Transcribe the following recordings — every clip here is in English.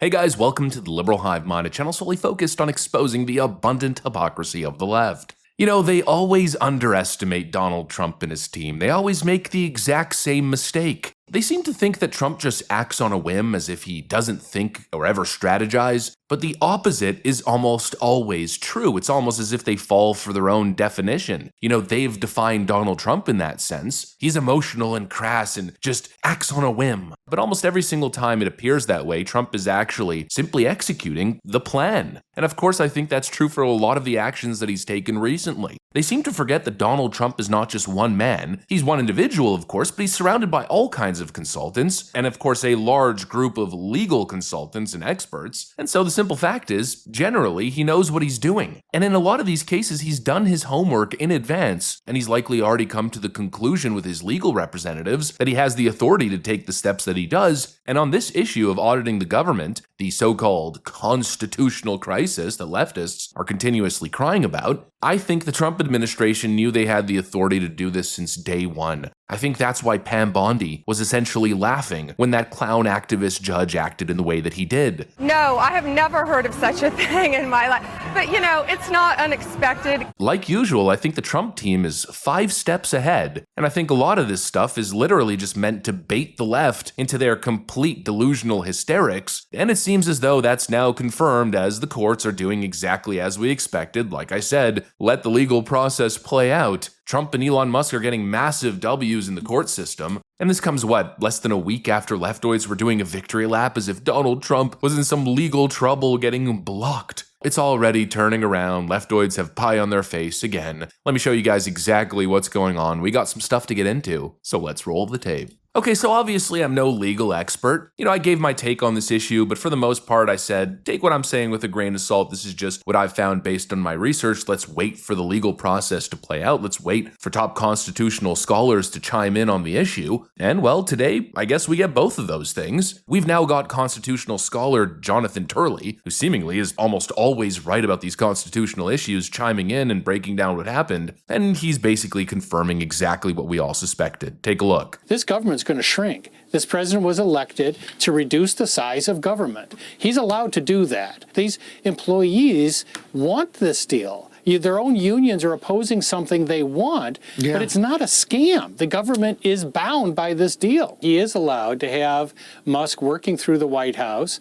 Hey guys, welcome to the Liberal Hive Mind, a channel solely focused on exposing the abundant hypocrisy of the left. You know, they always underestimate Donald Trump and his team. They always make the exact same mistake. They seem to think that Trump just acts on a whim, as if he doesn't think or ever strategize, but the opposite is almost always true. It's almost as if they fall for their own definition. You know, they've defined Donald Trump in that sense. He's emotional and crass and just acts on a whim. But almost every single time it appears that way, Trump is actually simply executing the plan. And of course, I think that's true for a lot of the actions that he's taken recently. They seem to forget that Donald Trump is not just one man. He's one individual, of course, but he's surrounded by all kinds of consultants, and of course a large group of legal consultants and experts. And so the simple fact is, generally, he knows what he's doing. And in a lot of these cases, he's done his homework in advance, and he's likely already come to the conclusion with his legal representatives that he has the authority to take the steps that he does. And on this issue of auditing the government, the so-called constitutional crisis that leftists are continuously crying about, I think the Trump administration knew they had the authority to do this since day one. I think that's why Pam Bondi was essentially laughing when that clown activist judge acted in the way that he did. No, I have never heard of such a thing in my life. But you know, it's not unexpected. Like usual, I think the Trump team is 5 steps ahead, and I think a lot of this stuff is literally just meant to bait the left into their complete delusional hysterics, and it seems as though that's now confirmed as the courts are doing exactly as we expected. Like I said, let the legal process play out. Trump and Elon Musk are getting massive W's in the court system, and this comes, less than a week after leftoids were doing a victory lap as if Donald Trump was in some legal trouble getting blocked. It's already turning around. Leftoids have pie on their face again. Let me show you guys exactly what's going on. We got some stuff to get into, so let's roll the tape. Okay, so obviously I'm no legal expert. You know, I gave my take on this issue, but for the most part I said, take what I'm saying with a grain of salt. This is just what I've found based on my research. Let's wait for the legal process to play out. Let's wait for top constitutional scholars to chime in on the issue. And well, today, I guess we get both of those things. We've now got constitutional scholar Jonathan Turley, who seemingly is almost always right about these constitutional issues, chiming in and breaking down what happened. And he's basically confirming exactly what we all suspected. Take a look. This government's going to shrink. This president was elected to reduce the size of government. He's allowed to do that. These employees want this deal. Their own unions are opposing something they want, but it's not a scam. The government is bound by this deal. He is allowed to have Musk working through the White House.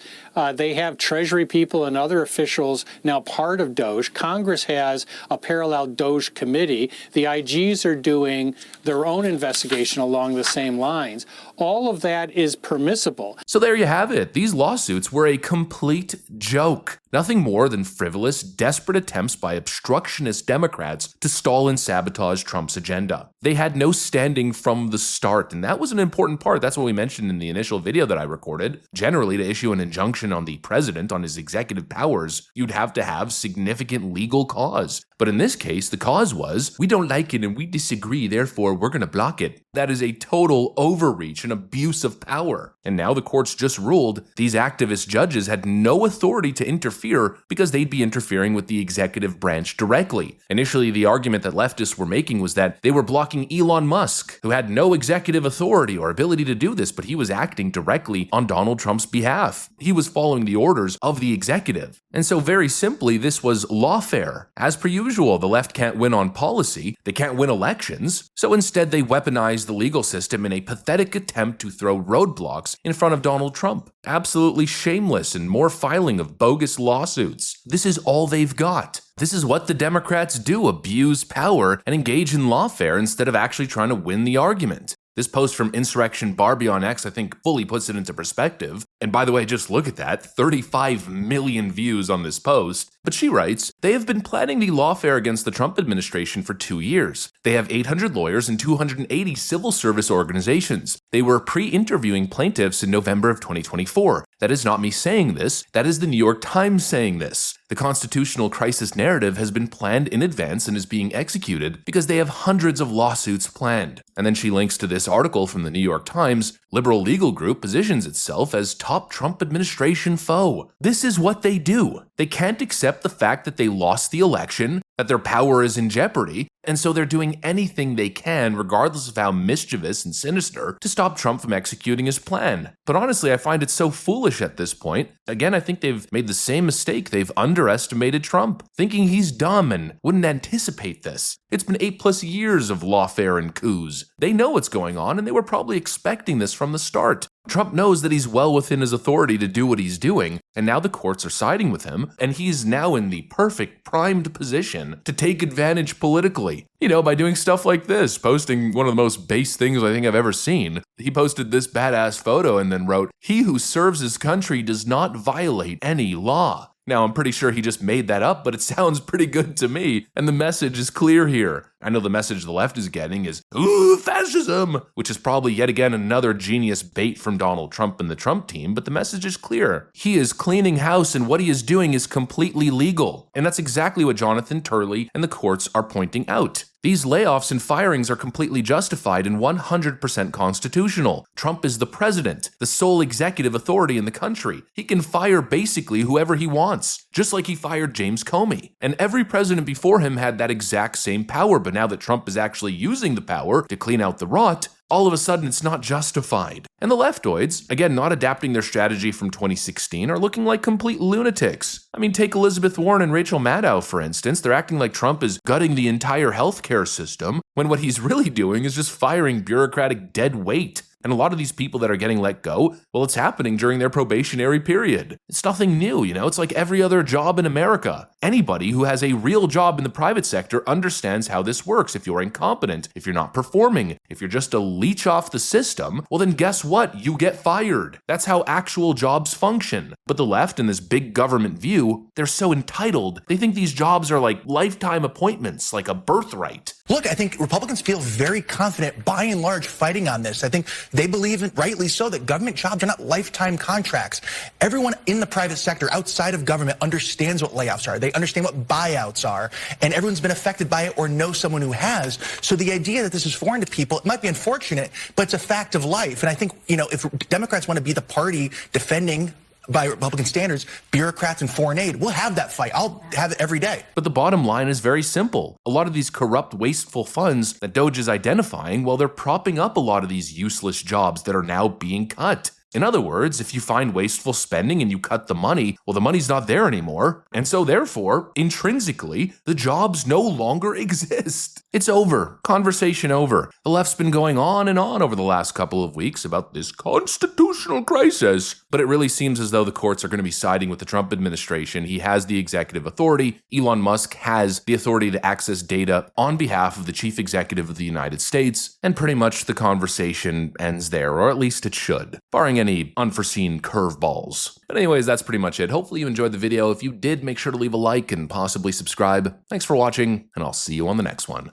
They have Treasury people and other officials now part of DOJ. Congress has a parallel DOJ committee. The IGs are doing their own investigation along the same lines. All of that is permissible. So there you have it. These lawsuits were a complete joke. Nothing more than frivolous, desperate attempts by obstructionist Democrats to stall and sabotage Trump's agenda. They had no standing from the start, and that was an important part. That's what we mentioned in the initial video that I recorded. Generally, to issue an injunction on the president on his executive powers, you'd have to have significant legal cause. But in this case, the cause was, we don't like it and we disagree, therefore we're going to block it. That is a total overreach and abuse of power. And now the courts just ruled these activist judges had no authority to interfere because they'd be interfering with the executive branch directly. Initially, the argument that leftists were making was that they were blocking Elon Musk, who had no executive authority or ability to do this, but he was acting directly on Donald Trump's behalf. He was following the orders of the executive. And so very simply, this was lawfare. As per usual, the left can't win on policy, they can't win elections, so instead they weaponized the legal system in a pathetic attempt to throw roadblocks in front of Donald Trump. Absolutely shameless, and more filing of bogus lawsuits. This is all they've got. This is what the Democrats do, abuse power and engage in lawfare instead of actually trying to win the argument. This post from Insurrection Barbie on X, I think, fully puts it into perspective. And by the way, just look at that, 35 million views on this post. But she writes, they have been planning the lawfare against the Trump administration for 2 years. They have 800 lawyers and 280 civil service organizations. They were pre-interviewing plaintiffs in November of 2024. That is not me saying this, that is the New York Times saying this. The constitutional crisis narrative has been planned in advance and is being executed because they have hundreds of lawsuits planned. And then she links to this article from the New York Times. Liberal legal group positions itself as top Trump administration foe. This is what they do. They can't accept the fact that they lost the election. that their power is in jeopardy, and so they're doing anything they can, regardless of how mischievous and sinister, to stop Trump from executing his plan. But honestly, I find it so foolish at this point. Again, I think they've made the same mistake. They've underestimated Trump, thinking he's dumb and wouldn't anticipate this. It's been 8+ years of lawfare and coups. They know what's going on, and they were probably expecting this from the start. Trump knows that he's well within his authority to do what he's doing, and now the courts are siding with him, and he's now in the perfect primed position to take advantage politically. By doing stuff like this, posting one of the most base things I think I've ever seen. He posted this badass photo and then wrote, "He who serves his country does not violate any law." Now, I'm pretty sure he just made that up, but it sounds pretty good to me, and the message is clear here. I know the message the left is getting is, "Ooh, fascism," which is probably yet again another genius bait from Donald Trump and the Trump team, but the message is clear. He is cleaning house, and what he is doing is completely legal. And that's exactly what Jonathan Turley and the courts are pointing out. These layoffs and firings are completely justified and 100% constitutional. Trump is the president, the sole executive authority in the country. He can fire basically whoever he wants, just like he fired James Comey. And every president before him had that exact same power, but now that Trump is actually using the power to clean out the rot, all of a sudden it's not justified. And the leftoids, again not adapting their strategy from 2016, are looking like complete lunatics. I mean, take Elizabeth Warren and Rachel Maddow, for instance. They're acting like Trump is gutting the entire healthcare system, when what he's really doing is just firing bureaucratic dead weight. And a lot of these people that are getting let go, well, it's happening during their probationary period. It's nothing new, It's like every other job in America. Anybody who has a real job in the private sector understands how this works. If you're incompetent, if you're not performing, if you're just a leech off the system, well then guess what? You get fired. That's how actual jobs function. But the left, in this big government view, they're so entitled. They think these jobs are like lifetime appointments, like a birthright. Look, I think Republicans feel very confident, by and large, fighting on this. I think they believe, rightly so, that government jobs are not lifetime contracts. Everyone in the private sector outside of government understands what layoffs are. They understand what buyouts are, and everyone's been affected by it or knows someone who has. So the idea that this is foreign to people, it might be unfortunate, but it's a fact of life. And I think, if Democrats want to be the party defending, by Republican standards, bureaucrats and foreign aid, we'll have that fight. I'll have it every day. But the bottom line is very simple. A lot of these corrupt, wasteful funds that Doge is identifying, well, they're propping up a lot of these useless jobs that are now being cut. In other words, if you find wasteful spending and you cut the money, well, the money's not there anymore. And so therefore, intrinsically, the jobs no longer exist. It's over. Conversation over. The left's been going on and on over the last couple of weeks about this constitutional crisis. But it really seems as though the courts are going to be siding with the Trump administration. He has the executive authority. Elon Musk has the authority to access data on behalf of the chief executive of the United States. And pretty much the conversation ends there, or at least it should, barring any unforeseen curveballs. But anyways, that's pretty much it. Hopefully you enjoyed the video. If you did, make sure to leave a like and possibly subscribe. Thanks for watching, and I'll see you on the next one.